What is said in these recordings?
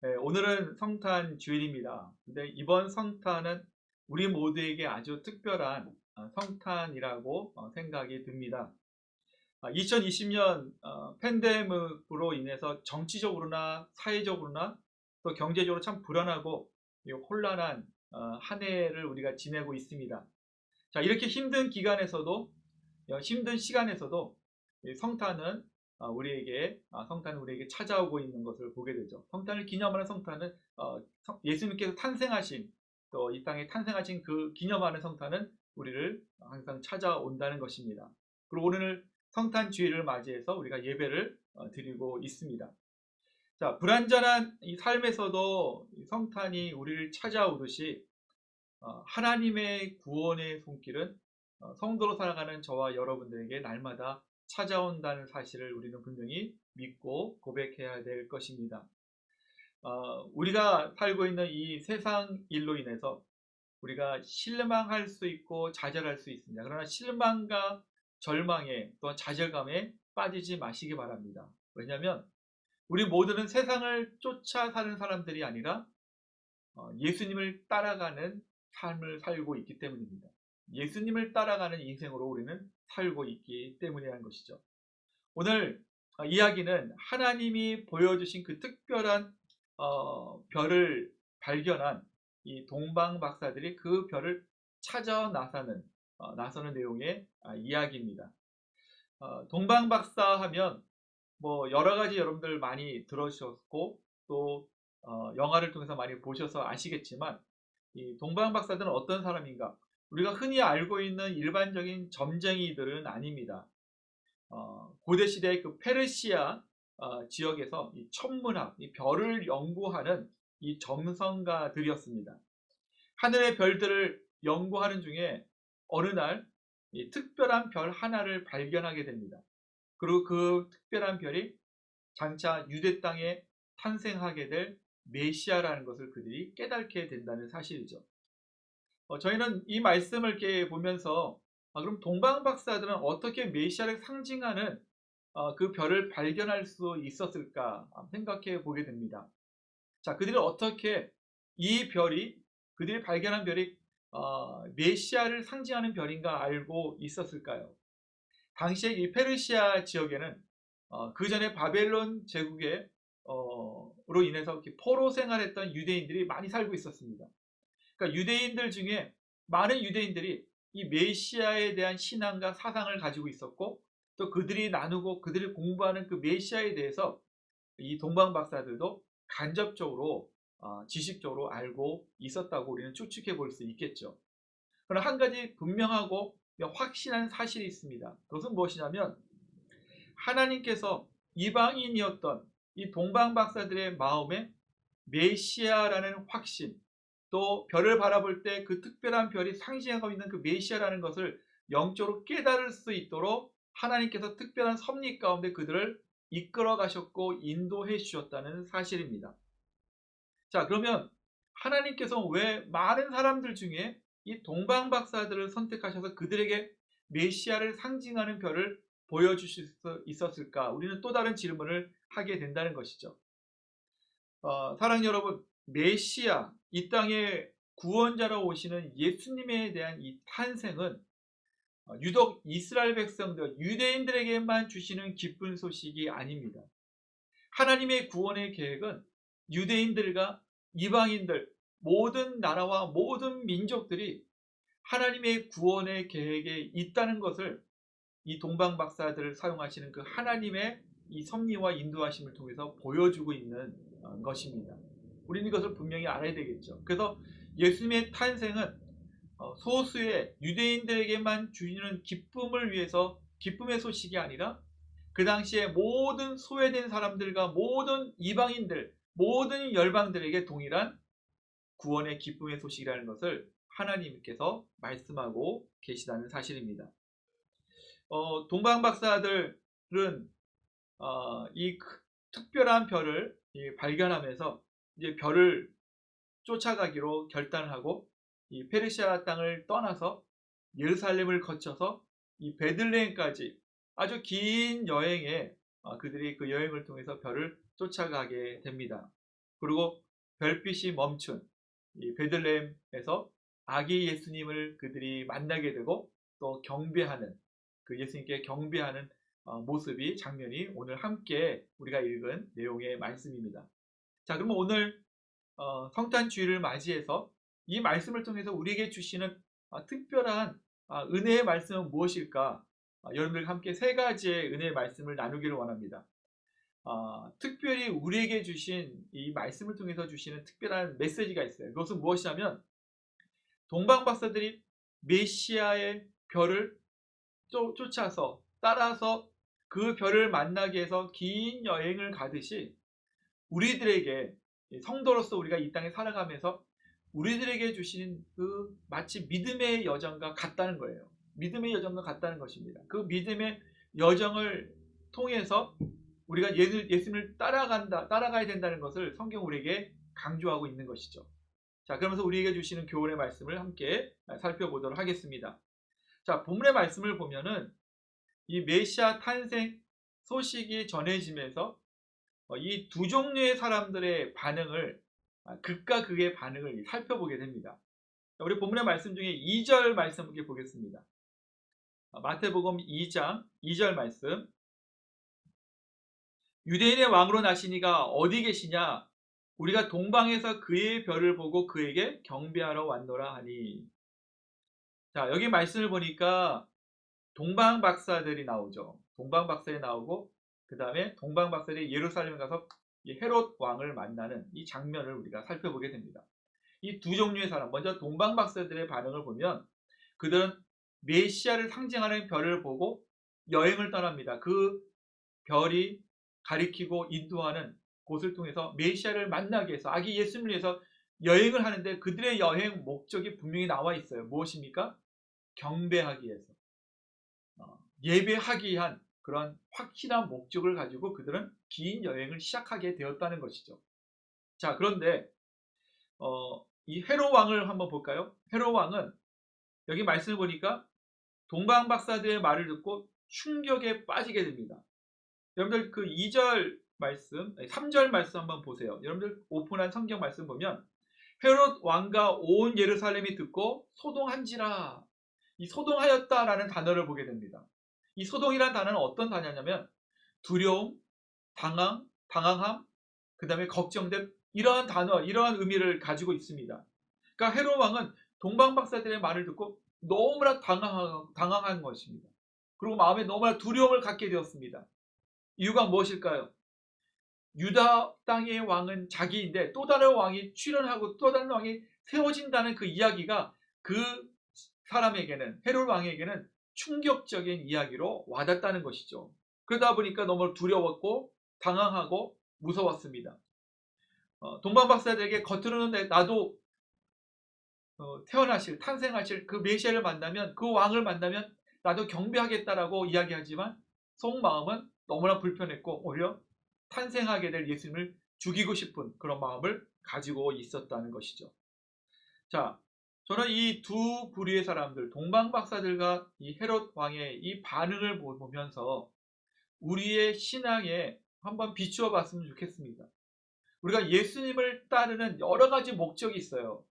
네, 오늘은 성탄 주일입니다. 근데 이번 성탄은 우리 모두에게 아주 특별한 성탄이라고 생각이 듭니다. 2020년 팬데믹으로 인해서 정치적으로나 사회적으로나 또 경제적으로 참 불안하고 혼란한 한 해를 우리가 지내고 있습니다. 자, 이렇게 힘든 기간에서도 힘든 시간에서도 이 성탄은 우리에게 찾아오고 있는 것을 보게 되죠. 성탄을 기념하는 성탄은 예수님께서 탄생하신 또 이 땅에 탄생하신 그 기념하는 성탄은 우리를 항상 찾아온다는 것입니다. 그리고 오늘 성탄 주일을 맞이해서 우리가 예배를 드리고 있습니다. 자, 불완전한 이 삶에서도 이 성탄이 우리를 찾아오듯이 하나님의 구원의 손길은 성도로 살아가는 저와 여러분들에게 날마다 찾아온다는 사실을 우리는 분명히 믿고 고백해야 될 것입니다. 우리가 살고 있는 이 세상 일로 인해서 우리가 실망할 수 있고 좌절할 수 있습니다. 그러나 실망과 절망에 또 좌절감에 빠지지 마시기 바랍니다. 왜냐하면 우리 모두는 세상을 쫓아 사는 사람들이 아니라 예수님을 따라가는 삶을 살고 있기 때문입니다. 예수님을 따라가는 인생으로 우리는 살고 있기 때문이라는 것이죠. 오늘 이야기는 하나님이 보여주신 그 특별한 별을 발견한 이 동방 박사들이 그 별을 찾아 나서는 내용의 이야기입니다. 동방 박사 하면 뭐 여러 가지 여러분들 많이 들으셨고 또 영화를 통해서 많이 보셔서 아시겠지만 이 동방 박사들은 어떤 사람인가? 우리가 흔히 알고 있는 일반적인 점쟁이들은 아닙니다. 고대 시대의 그 페르시아 지역에서 이 천문학, 이 별을 연구하는 이 점성가들이었습니다. 하늘의 별들을 연구하는 중에 어느 날 이 특별한 별 하나를 발견하게 됩니다. 그리고 그 특별한 별이 장차 유대 땅에 탄생하게 될 메시아라는 것을 그들이 깨닫게 된다는 사실이죠. 저희는 이 말씀을 이렇게 보면서 그럼 동방 박사들은 어떻게 메시아를 상징하는 그 별을 발견할 수 있었을까 생각해 보게 됩니다. 자, 그들이 어떻게 그들이 발견한 별이 메시아를 상징하는 별인가 알고 있었을까요? 당시에 이 페르시아 지역에는 그 전에 바벨론 제국에 로 인해서 포로 생활했던 유대인들이 많이 살고 있었습니다. 그러니까 유대인들 중에 많은 유대인들이 이 메시아에 대한 신앙과 사상을 가지고 있었고 또 그들이 나누고 그들이 공부하는 그 메시아에 대해서 이 동방 박사들도 간접적으로 지식적으로 알고 있었다고 우리는 추측해 볼 수 있겠죠. 그러나 한 가지 분명하고 확실한 사실이 있습니다. 그것은 무엇이냐면 하나님께서 이방인이었던 이 동방 박사들의 마음에 메시아라는 확신, 또 별을 바라볼 때 그 특별한 별이 상징하고 있는 그 메시아라는 것을 영적으로 깨달을 수 있도록 하나님께서 특별한 섭리 가운데 그들을 이끌어 가셨고 인도해 주셨다는 사실입니다. 자, 그러면 하나님께서 왜 많은 사람들 중에 이 동방 박사들을 선택하셔서 그들에게 메시아를 상징하는 별을 보여주실 수 있었을까? 우리는 또 다른 질문을 하게 된다는 것이죠. 사랑하는 여러분, 메시아, 이 땅에 구원자로 오시는 예수님에 대한 이 탄생은 유독 이스라엘 백성들, 유대인들에게만 주시는 기쁜 소식이 아닙니다. 하나님의 구원의 계획은 유대인들과 이방인들, 모든 나라와 모든 민족들이 하나님의 구원의 계획에 있다는 것을 이 동방 박사들을 사용하시는 그 하나님의 이 섭리와 인도하심을 통해서 보여주고 있는 것입니다. 우리는 이것을 분명히 알아야 되겠죠. 그래서 예수님의 탄생은 소수의 유대인들에게만 주시는 기쁨을 위해서 기쁨의 소식이 아니라 그 당시에 모든 소외된 사람들과 모든 이방인들, 모든 열방들에게 동일한 구원의 기쁨의 소식이라는 것을 하나님께서 말씀하고 계시다는 사실입니다. 동방 박사들은 이 특별한 별을 발견하면서 이제 별을 쫓아가기로 결단하고 이 페르시아 땅을 떠나서 예루살렘을 거쳐서 이 베들레헴까지 아주 긴 여행에 그들이 그 여행을 통해서 별을 쫓아가게 됩니다. 그리고 별빛이 멈춘 이 베들레헴에서 아기 예수님을 그들이 만나게 되고 또 경배하는 그 예수님께 경배하는 모습이 장면이 오늘 함께 우리가 읽은 내용의 말씀입니다. 자, 그러면 오늘 성탄 주일을 맞이해서 이 말씀을 통해서 우리에게 주시는 특별한 은혜의 말씀은 무엇일까? 여러분들과 함께 세 가지의 은혜의 말씀을 나누기를 원합니다. 특별히 우리에게 주신 이 말씀을 통해서 주시는 특별한 메시지가 있어요. 그것은 무엇이냐면 동방박사들이 메시아의 별을 쫓아서 따라서 그 별을 만나기 위해서 긴 여행을 가듯이 우리들에게 성도로서 우리가 이 땅에 살아가면서 우리들에게 주신 그 마치 믿음의 여정과 같다는 거예요. 믿음의 여정과 같다는 것입니다. 그 믿음의 여정을 통해서 우리가 예수님을 따라가야 된다는 것을 성경 우리에게 강조하고 있는 것이죠. 자, 그러면서 우리에게 주시는 교훈의 말씀을 함께 살펴보도록 하겠습니다. 자, 본문의 말씀을 보면은 이 메시아 탄생 소식이 전해지면서 이 두 종류의 사람들의 반응을 극과 극의 반응을 살펴보게 됩니다. 우리 본문의 말씀 중에 2절 말씀 함께 보겠습니다. 마태복음 2장 2절 말씀. 유대인의 왕으로 나시니가 어디 계시냐? 우리가 동방에서 그의 별을 보고 그에게 경배하러 왔노라 하니. 자, 여기 말씀을 보니까 동방박사들이 나오죠. 동방박사들이 나오고 그 다음에 동방박사들이 예루살렘에 가서 이 헤롯 왕을 만나는 이 장면을 우리가 살펴보게 됩니다. 이 두 종류의 사람, 먼저 동방박사들의 반응을 보면 그들은 메시아를 상징하는 별을 보고 여행을 떠납니다. 그 별이 가리키고 인도하는 곳을 통해서 메시아를 만나기 위해서 아기 예수님을 위해서 여행을 하는데 그들의 여행 목적이 분명히 나와 있어요. 무엇입니까? 경배하기 위해서, 예배하기 위한 그런 확실한 목적을 가지고 그들은 긴 여행을 시작하게 되었다는 것이죠. 자, 그런데 이 헤롯 왕을 한번 볼까요? 헤롯 왕은 여기 말씀을 보니까 동방박사들의 말을 듣고 충격에 빠지게 됩니다. 여러분들 그 2절 말씀, 3절 말씀 한번 보세요. 여러분들 오픈한 성경 말씀 보면 헤롯 왕과 온 예루살렘이 듣고 소동한지라, 이 소동하였다라는 단어를 보게 됩니다. 이 소동이라는 단어는 어떤 단어냐면 두려움, 당황함, 그 다음에 걱정됨, 이러한 단어, 이러한 의미를 가지고 있습니다. 그러니까 헤롯 왕은 동방박사들의 말을 듣고 너무나 당황한 것입니다. 그리고 마음에 너무나 두려움을 갖게 되었습니다. 이유가 무엇일까요? 유다 땅의 왕은 자기인데 또 다른 왕이 출현하고 또 다른 왕이 세워진다는 그 이야기가 그 사람에게는, 헤롯 왕에게는 충격적인 이야기로 와닿았다는 것이죠. 그러다 보니까 너무 두려웠고 당황하고 무서웠습니다. 동방박사들에게 겉으로는 나도 탄생하실 그 메시아를 만나면, 그 왕을 만나면 나도 경배하겠다라고 이야기하지만 속마음은 너무나 불편했고 오히려 탄생하게 될 예수님을 죽이고 싶은 그런 마음을 가지고 있었다는 것이죠. 자, 저는 이 두 부류의 사람들, 동방박사들과 이 헤롯 왕의 이 반응을 보면서 우리의 신앙에 한번 비추어 봤으면 좋겠습니다. 우리가 예수님을 따르는 여러 가지 목적이 있어요.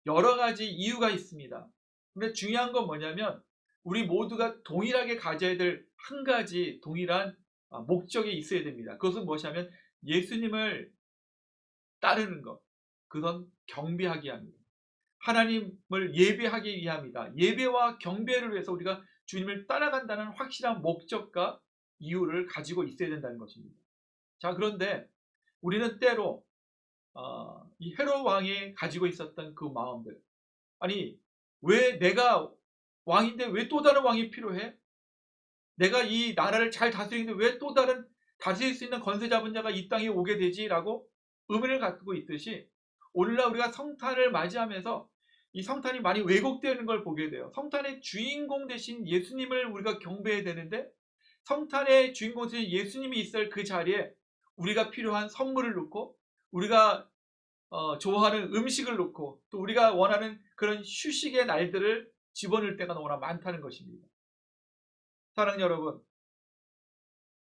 여러 가지 이유가 있습니다. 근데 중요한 건 뭐냐면 우리 모두가 동일하게 가져야 될 한 가지 동일한 목적이 있어야 됩니다. 그것은 무엇이냐면 예수님을 따르는 것. 그건 경배하기 위함입니다. 하나님을 예배하기 위함이다. 예배와 경배를 위해서 우리가 주님을 따라간다는 확실한 목적과 이유를 가지고 있어야 된다는 것입니다. 자, 그런데 우리는 때로 이 헤롯 왕이 가지고 있었던 그 마음들, 아니 왜 내가 왕인데 왜 또 다른 왕이 필요해? 내가 이 나라를 잘 다스리는데 왜 또 다른 다스릴 수 있는 권세 잡은 자가 이 땅에 오게 되지? 라고 의문을 갖고 있듯이 오늘날 우리가 성탄을 맞이하면서 이 성탄이 많이 왜곡되는 걸 보게 돼요. 성탄의 주인공 대신 예수님을 우리가 경배해야 되는데 성탄의 주인공 대신 예수님이 있을 그 자리에 우리가 필요한 선물을 놓고 우리가 좋아하는 음식을 놓고 또 우리가 원하는 그런 휴식의 날들을 집어넣을 때가 너무나 많다는 것입니다. 사랑하는 여러분,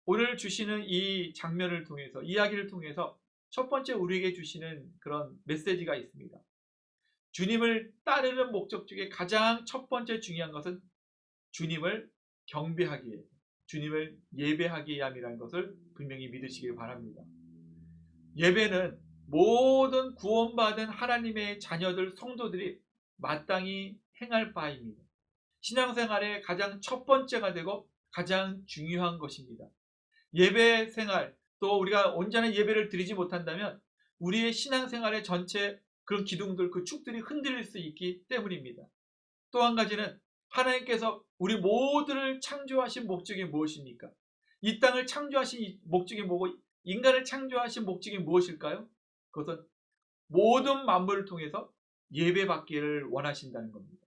오늘 주시는 이 장면을 통해서, 이야기를 통해서 첫 번째 우리에게 주시는 그런 메시지가 있습니다. 주님을 따르는 목적 중에 가장 첫 번째 중요한 것은 주님을 경배하기 위해, 주님을 예배하기 위함이라는 것을 분명히 믿으시길 바랍니다. 예배는 모든 구원받은 하나님의 자녀들, 성도들이 마땅히 행할 바입니다. 신앙생활의 가장 첫 번째가 되고 가장 중요한 것입니다. 예배 생활, 또 우리가 온전한 예배를 드리지 못한다면 우리의 신앙생활의 전체 그런 기둥들, 그 축들이 흔들릴 수 있기 때문입니다. 또 한 가지는 하나님께서 우리 모두를 창조하신 목적이 무엇입니까? 이 땅을 창조하신 목적이 뭐고 인간을 창조하신 목적이 무엇일까요? 그것은 모든 만물을 통해서 예배받기를 원하신다는 겁니다.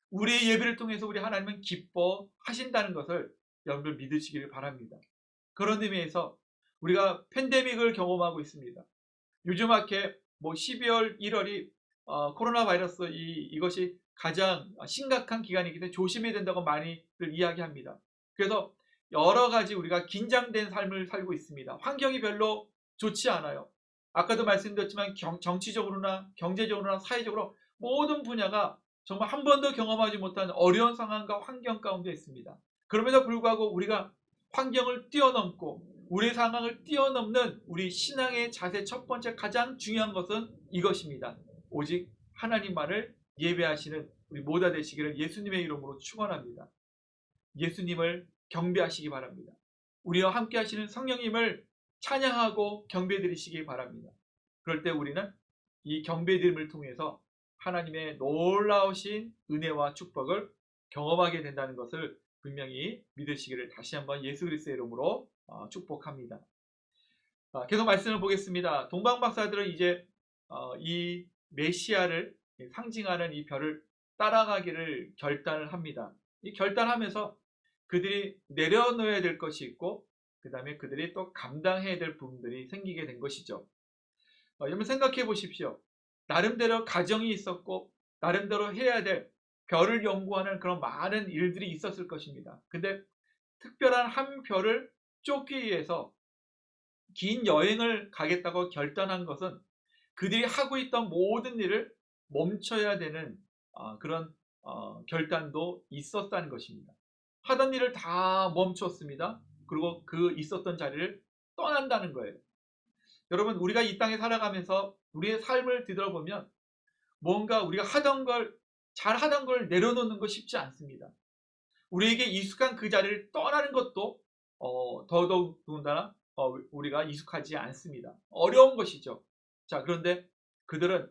우리의 예배를 통해서 우리 하나님은 기뻐하신다는 것을 여러분들 믿으시기를 바랍니다. 그런 의미에서 우리가 팬데믹을 경험하고 있습니다. 요즘하게 12월, 1월이 코로나 바이러스 이것이 가장 심각한 기간이기 때문에 조심해야 된다고 많이들 이야기합니다. 그래서 여러 가지 우리가 긴장된 삶을 살고 있습니다. 환경이 별로 좋지 않아요. 아까도 말씀드렸지만 정치적으로나 경제적으로나 사회적으로 모든 분야가 정말 한 번도 경험하지 못한 어려운 상황과 환경 가운데 있습니다. 그럼에도 불구하고 우리가 환경을 뛰어넘고 우리 상황을 뛰어넘는 우리 신앙의 자세 첫 번째 가장 중요한 것은 이것입니다. 오직 하나님만을 예배하시는 우리 모두 되시기를 예수님의 이름으로 축원합니다. 예수님을 경배하시기 바랍니다. 우리와 함께 하시는 성령님을 찬양하고 경배드리시기 바랍니다. 그럴 때 우리는 이 경배드림을 통해서 하나님의 놀라우신 은혜와 축복을 경험하게 된다는 것을 분명히 믿으시기를 다시 한번 예수 그리스도의 이름으로 축복합니다. 계속 말씀을 보겠습니다. 동방박사들은 이제 이 메시아를 상징하는 이 별을 따라가기를 결단을 합니다. 이 결단하면서 그들이 내려놓아야 될 것이 있고 그 다음에 그들이 또 감당해야 될 부분들이 생기게 된 것이죠. 여러분 생각해 보십시오. 나름대로 가정이 있었고 나름대로 해야 될 별을 연구하는 그런 많은 일들이 있었을 것입니다. 근데 특별한 한 별을 쫓기 위해서 긴 여행을 가겠다고 결단한 것은 그들이 하고 있던 모든 일을 멈춰야 되는 그런 결단도 있었다는 것입니다. 하던 일을 다 멈췄습니다. 그리고 그 있었던 자리를 떠난다는 거예요. 여러분 우리가 이 땅에 살아가면서 우리의 삶을 뒤돌아보면 뭔가 우리가 잘하던 걸 내려놓는 거 쉽지 않습니다. 우리에게 익숙한 그 자리를 떠나는 것도 더더군다나 우리가 익숙하지 않습니다. 어려운 것이죠. 자, 그런데 그들은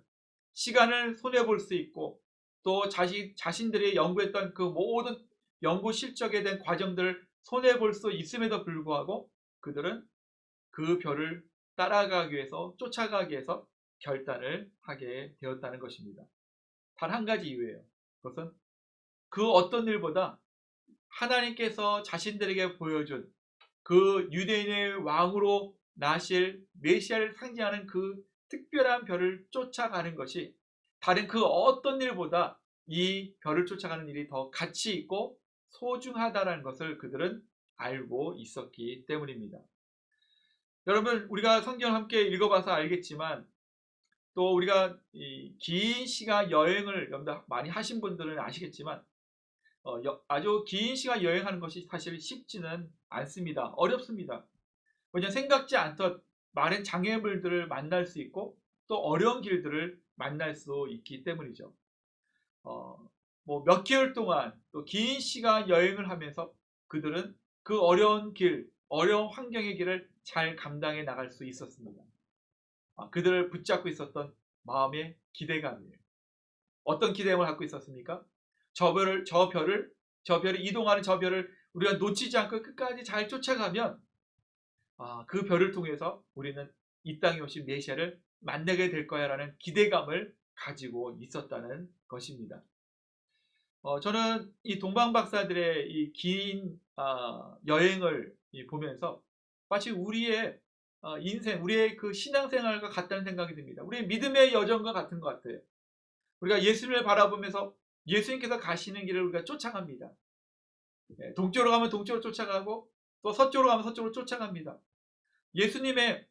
시간을 손해볼 수 있고 또 자신들이 연구했던 그 모든 연구 실적에 대한 과정들을 손해볼 수 있음에도 불구하고 그들은 그 별을 따라가기 위해서 쫓아가기 위해서 결단을 하게 되었다는 것입니다. 단 한 가지 이유예요. 그것은 그 어떤 일보다 하나님께서 자신들에게 보여준 그 유대인의 왕으로 나실 메시아를 상징하는 그 특별한 별을 쫓아가는 것이 다른 그 어떤 일보다 이 별을 쫓아가는 일이 더 가치 있고 소중하다는 것을 그들은 알고 있었기 때문입니다. 여러분 우리가 성경을 함께 읽어봐서 알겠지만 또 우리가 이 긴 시간 여행을 많이 하신 분들은 아시겠지만 아주 긴 시간 여행하는 것이 사실 쉽지는 않습니다. 어렵습니다. 왜냐하면 생각지 않던 많은 장애물들을 만날 수 있고 또 어려운 길들을 만날 수 있기 때문이죠. 몇 개월 동안 또 긴 시간 여행을 하면서 그들은 그 어려운 길, 어려운 환경의 길을 잘 감당해 나갈 수 있었습니다. 그들을 붙잡고 있었던 마음의 기대감이에요. 어떤 기대감을 갖고 있었습니까? 저 별을 이동하는 저 별을 우리가 놓치지 않고 끝까지 잘 쫓아가면 그 별을 통해서 우리는 이 땅에 오신 메시아를 만나게 될 거야라는 기대감을 가지고 있었다는 것입니다. 저는 이 동방박사들의 이 긴 여행을 보면서 마치 우리의 인생, 우리의 그 신앙생활과 같다는 생각이 듭니다. 우리의 믿음의 여정과 같은 것 같아요. 우리가 예수님을 바라보면서 예수님께서 가시는 길을 우리가 쫓아갑니다. 동쪽으로 가면 동쪽으로 쫓아가고 또 서쪽으로 가면 서쪽으로 쫓아갑니다. 예수님의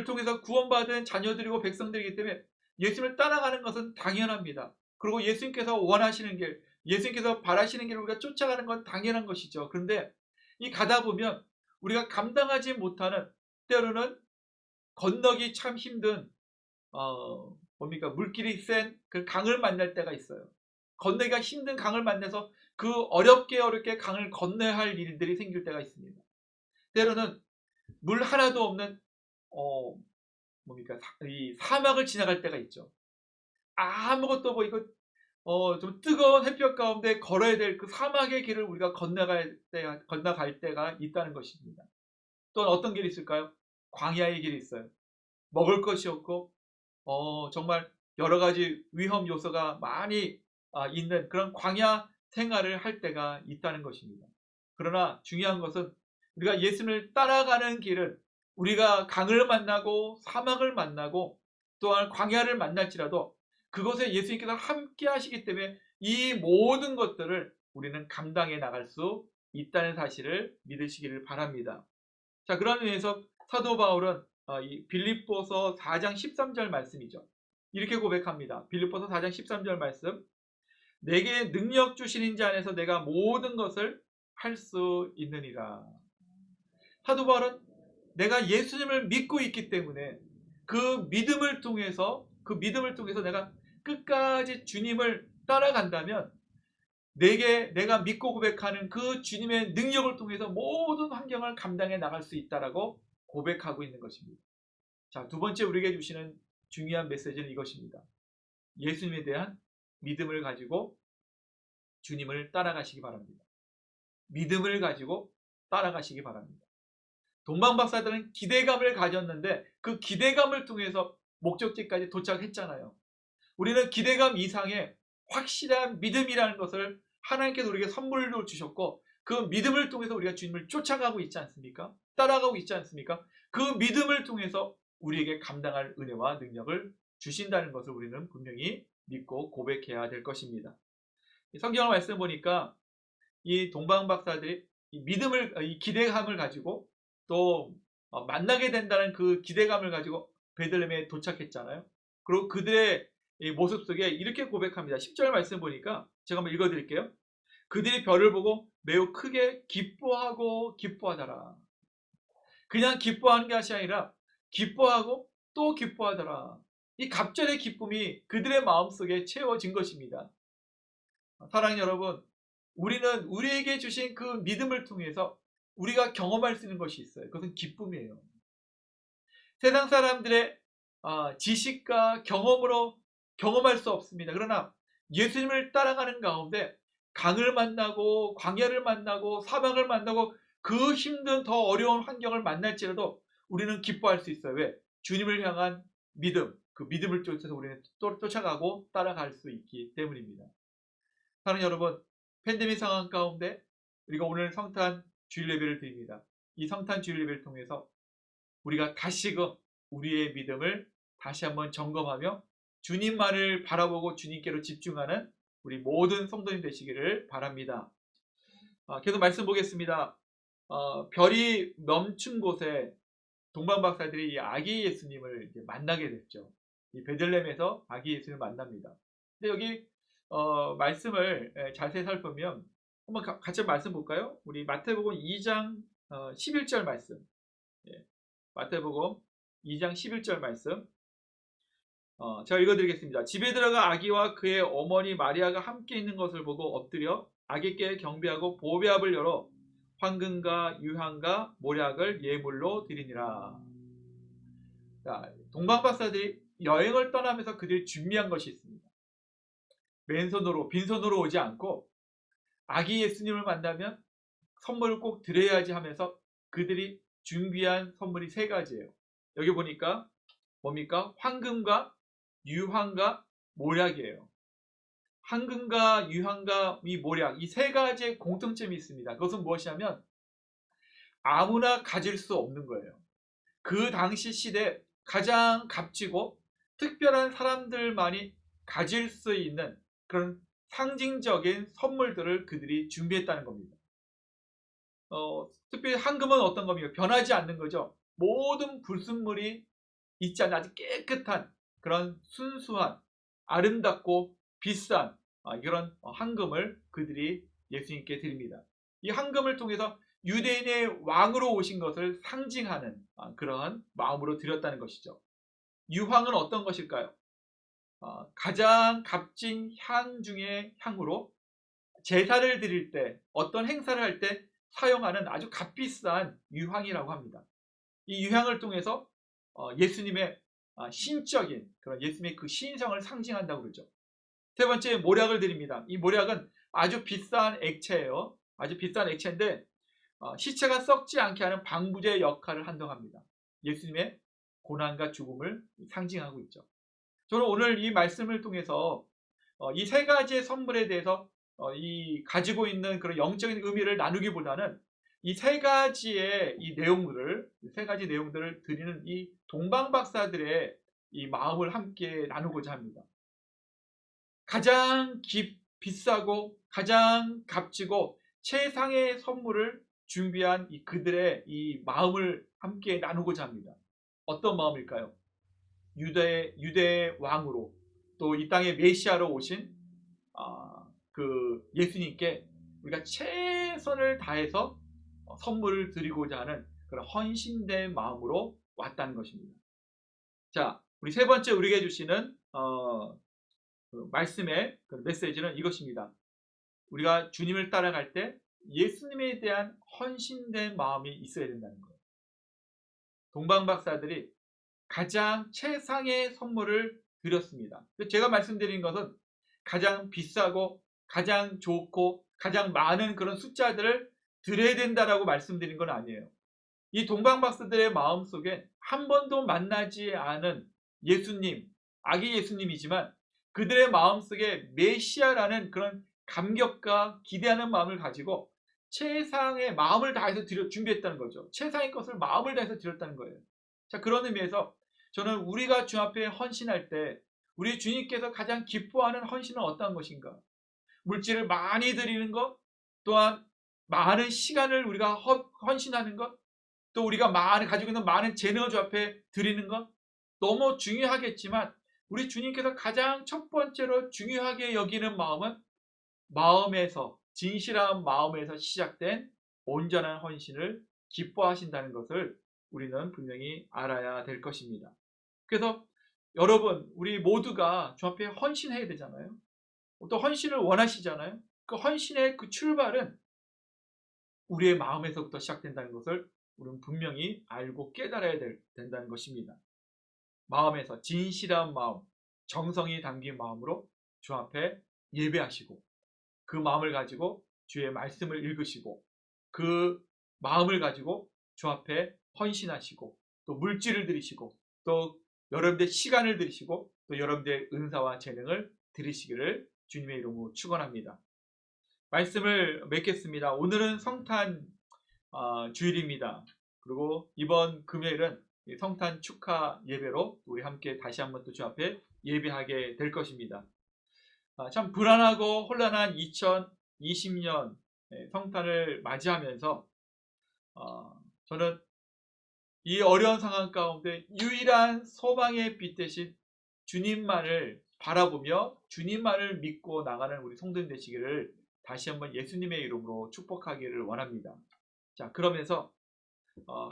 통해서 구원받은 자녀들이고 백성들이기 때문에 예수님을 따라가는 것은 당연합니다. 그리고 예수님께서 원하시는 길, 예수님께서 바라시는 길을 우리가 쫓아가는 건 당연한 것이죠. 그런데 이 가다 보면 우리가 감당하지 못하는, 때로는 건너기 참 힘든 물길이 센 그 강을 만날 때가 있어요. 건너기가 힘든 강을 만나서 그 어렵게 강을 건너야 할 일들이 생길 때가 있습니다. 때로는 물 하나도 없는 이 사막을 지나갈 때가 있죠. 아무것도 보이고 좀 뜨거운 햇볕 가운데 걸어야 될 그 사막의 길을 우리가 건너갈 때가 있다는 것입니다. 또 어떤 길이 있을까요? 광야의 길이 있어요. 먹을 것이 없고 정말 여러 가지 위험 요소가 많이 있는 그런 광야 생활을 할 때가 있다는 것입니다. 그러나 중요한 것은 우리가 예수님을 따라가는 길은 우리가 강을 만나고 사막을 만나고 또한 광야를 만날지라도 그곳에 예수님께서 함께 하시기 때문에 이 모든 것들을 우리는 감당해 나갈 수 있다는 사실을 믿으시기를 바랍니다. 자, 그런 의미에서 사도 바울은 이 빌립보서 4장 13절 말씀이죠. 이렇게 고백합니다. 빌립보서 4장 13절 말씀. 내게 능력 주시는 자 안에서 내가 모든 것을 할 수 있느니라. 사도 바울은 내가 예수님을 믿고 있기 때문에 그 믿음을 통해서 내가 끝까지 주님을 따라간다면 내가 믿고 고백하는 그 주님의 능력을 통해서 모든 환경을 감당해 나갈 수 있다라고 고백하고 있는 것입니다. 자, 두 번째 우리에게 주시는 중요한 메시지는 이것입니다. 예수님에 대한 믿음을 가지고 주님을 따라가시기 바랍니다. 믿음을 가지고 따라가시기 바랍니다. 동방박사들은 기대감을 가졌는데 그 기대감을 통해서 목적지까지 도착했잖아요. 우리는 기대감 이상의 확실한 믿음이라는 것을 하나님께서 우리에게 선물로 주셨고 그 믿음을 통해서 우리가 주님을 쫓아가고 있지 않습니까? 따라가고 있지 않습니까? 그 믿음을 통해서 우리에게 감당할 은혜와 능력을 주신다는 것을 우리는 분명히 믿고 고백해야 될 것입니다. 성경 말씀 보니까 이 동방박사들이 이 기대감을 가지고 또 만나게 된다는 그 기대감을 가지고 베들레헴에 도착했잖아요. 그리고 그들의 이 모습 속에 이렇게 고백합니다. 10절 말씀 보니까 제가 한번 읽어드릴게요. 그들이 별을 보고 매우 크게 기뻐하더라. 그냥 기뻐하는 것이 아니라 기뻐하고 또 기뻐하더라. 이 갑절의 기쁨이 그들의 마음속에 채워진 것입니다. 사랑하는 여러분, 우리는 우리에게 주신 그 믿음을 통해서 우리가 경험할 수 있는 것이 있어요. 그것은 기쁨이에요. 세상 사람들의 지식과 경험으로 경험할 수 없습니다. 그러나 예수님을 따라가는 가운데 강을 만나고 광야를 만나고 사막을 만나고 그 힘든 더 어려운 환경을 만날지라도 우리는 기뻐할 수 있어요. 왜? 주님을 향한 믿음, 그 믿음을 쫓아서 우리는 쫓아가고 따라갈 수 있기 때문입니다. 사랑하는 여러분, 팬데믹 상황 가운데 우리가 오늘 성탄 주일 예배를 드립니다. 이 성탄 주일 예배를 통해서 우리가 다시금 우리의 믿음을 다시 한번 점검하며 주님만을 바라보고 주님께로 집중하는 우리 모든 성도님 되시기를 바랍니다. 계속 말씀 보겠습니다. 별이 멈춘 곳에 동방박사들이 이 아기 예수님을 만나게 됐죠. 이 베들레헴에서 아기 예수님을 만납니다. 근데 여기 말씀을 자세히 살펴보면 한번 같이 말씀 볼까요? 우리 마태복음 2장 11절 말씀. 마태복음 2장 11절 말씀. 제가 읽어드리겠습니다. 집에 들어가 아기와 그의 어머니 마리아가 함께 있는 것을 보고 엎드려 아기께 경배하고 보배압을 열어 황금과 유향과 모략을 예물로 드리니라. 자, 동방박사들이 여행을 떠나면서 그들이 준비한 것이 있습니다. 맨손으로 빈손으로 오지 않고 아기 예수님을 만나면 선물을 꼭 드려야지 하면서 그들이 준비한 선물이 세 가지예요. 여기 보니까 뭡니까? 황금과 유황과 모략이에요. 황금과 유황과 이 모략, 이 세 가지의 공통점이 있습니다. 그것은 무엇이냐면 아무나 가질 수 없는 거예요. 그 당시 시대 가장 값지고 특별한 사람들만이 가질 수 있는 그런 상징적인 선물들을 그들이 준비했다는 겁니다. 특별히 황금은 어떤 겁니까? 변하지 않는 거죠. 모든 불순물이 있지 않은 아주 깨끗한 그런 순수한 아름답고 비싼 이런 황금을 그들이 예수님께 드립니다. 이 황금을 통해서 유대인의 왕으로 오신 것을 상징하는 그러한 마음으로 드렸다는 것이죠. 유황은 어떤 것일까요? 가장 값진 향 중의 향으로 제사를 드릴 때, 어떤 행사를 할 때 사용하는 아주 값비싼 유황이라고 합니다. 이 유향을 통해서 예수님의 신적인 그런 예수님의 그 신성을 상징한다고 그러죠. 세 번째, 모략을 드립니다. 이 모략은 아주 비싼 액체예요. 아주 비싼 액체인데 시체가 썩지 않게 하는 방부제 역할을 한다고 합니다. 예수님의 고난과 죽음을 상징하고 있죠. 저는 오늘 이 말씀을 통해서 이 세 가지의 선물에 대해서 이 가지고 있는 그런 영적인 의미를 나누기보다는 이 세 가지의 세 가지 내용들을 드리는 이 동방박사들의 이 마음을 함께 나누고자 합니다. 가장 비싸고 가장 값지고 최상의 선물을 준비한 그들의 이 마음을 함께 나누고자 합니다. 어떤 마음일까요? 유대의 왕으로 또 이 땅에 메시아로 오신 그 예수님께 우리가 최선을 다해서 선물을 드리고자 하는 그런 헌신된 마음으로 왔다는 것입니다. 자, 우리 세 번째 우리에게 주시는 그 말씀의 그 메시지는 이것입니다. 우리가 주님을 따라갈 때 예수님에 대한 헌신된 마음이 있어야 된다는 거예요. 동방박사들이 가장 최상의 선물을 드렸습니다. 제가 말씀드린 것은 가장 비싸고 가장 좋고 가장 많은 그런 숫자들을 드려야 된다라고 말씀드린 건 아니에요. 이 동방박사들의 마음속에 한 번도 만나지 않은 예수님, 아기 예수님이지만 그들의 마음속에 메시아라는 그런 감격과 기대하는 마음을 가지고 최상의 마음을 다해서 준비했다는 거죠. 최상의 것을 마음을 다해서 드렸다는 거예요. 자, 그런 의미에서 저는 우리가 주 앞에 헌신할 때 우리 주님께서 가장 기뻐하는 헌신은 어떤 것인가? 물질을 많이 드리는 것, 또한 많은 시간을 우리가 헌신하는 것, 또 우리가 가지고 있는 많은 재능을 주 앞에 드리는 것 너무 중요하겠지만 우리 주님께서 가장 첫 번째로 중요하게 여기는 마음은 마음에서 진실한 마음에서 시작된 온전한 헌신을 기뻐하신다는 것을 우리는 분명히 알아야 될 것입니다. 그래서 여러분, 우리 모두가 주 앞에 헌신해야 되잖아요. 또 헌신을 원하시잖아요. 그 헌신의 그 출발은 우리의 마음에서부터 시작된다는 것을 우리는 분명히 알고 깨달아야 된다는 것입니다. 마음에서 진실한 마음, 정성이 담긴 마음으로 주 앞에 예배하시고 그 마음을 가지고 주의 말씀을 읽으시고 그 마음을 가지고 주 앞에 헌신하시고 또 물질을 드리시고 또 여러분들의 시간을 드리시고 또 여러분들의 은사와 재능을 드리시기를 주님의 이름으로 축원합니다. 말씀을 맺겠습니다. 오늘은 성탄 주일입니다. 그리고 이번 금요일은 성탄 축하 예배로 우리 함께 다시 한번 또 주 앞에 예배하게 될 것입니다. 참 불안하고 혼란한 2020년 성탄을 맞이하면서 저는 이 어려운 상황 가운데 유일한 소망의 빛 대신 주님만을 바라보며 주님만을 믿고 나가는 우리 성도님 되시기를 다시 한번 예수님의 이름으로 축복하기를 원합니다. 자, 그러면서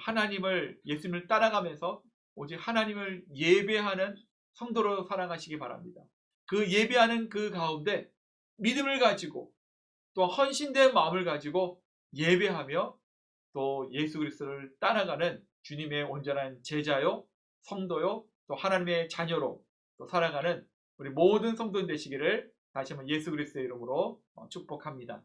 하나님을 예수님을 따라가면서 오직 하나님을 예배하는 성도로 살아가시기 바랍니다. 그 예배하는 그 가운데 믿음을 가지고 또 헌신된 마음을 가지고 예배하며 또 예수 그리스도를 따라가는 주님의 온전한 제자요, 성도요, 또 하나님의 자녀로 또 살아가는 우리 모든 성도들 되시기를 다시 한번 예수 그리스도의 이름으로 축복합니다.